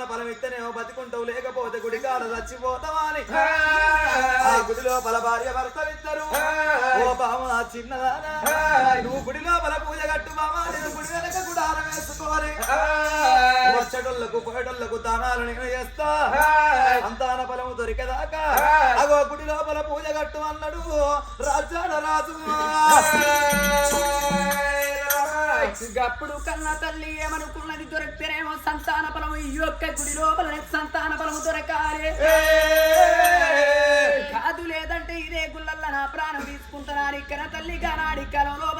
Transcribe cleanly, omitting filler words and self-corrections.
ఫలం ఇస్తేనేమో బతికుంటావు లేకపోతే గుడి కాడ చచ్చిపోతావా అని ఆ గుడి లోపల భార్య భర్తలు ఇద్దరు ఓ బామ చిన్నదానా నువ్వు గుడి లోపల పూజ కట్టు బామా నేను గుడి వెనక గుడారం వేసుకోవాలి వచ్చేటోళ్లకు పోయేటోళ్లకు దానాలు నేను చేస్తా సంతాన ఫలము దొరికేదాకా అగో గుడి లోపల పూజ కట్టు అన్నాడు రాజాడ రాజు అప్పుడు కన్నా తల్లి ఏమనుకున్నది దొరికితేనేమో సంతాన ఫలము ఈ యొక్క గుడి లోపల సంతాన ఫలము దొరకాలి కాదు లేదంటే ఇదే గుళ్ళల్లో నా ప్రాణం తీసుకుంటున్నాను ఇక్కడ తల్లి కానాడి కాలం లోపల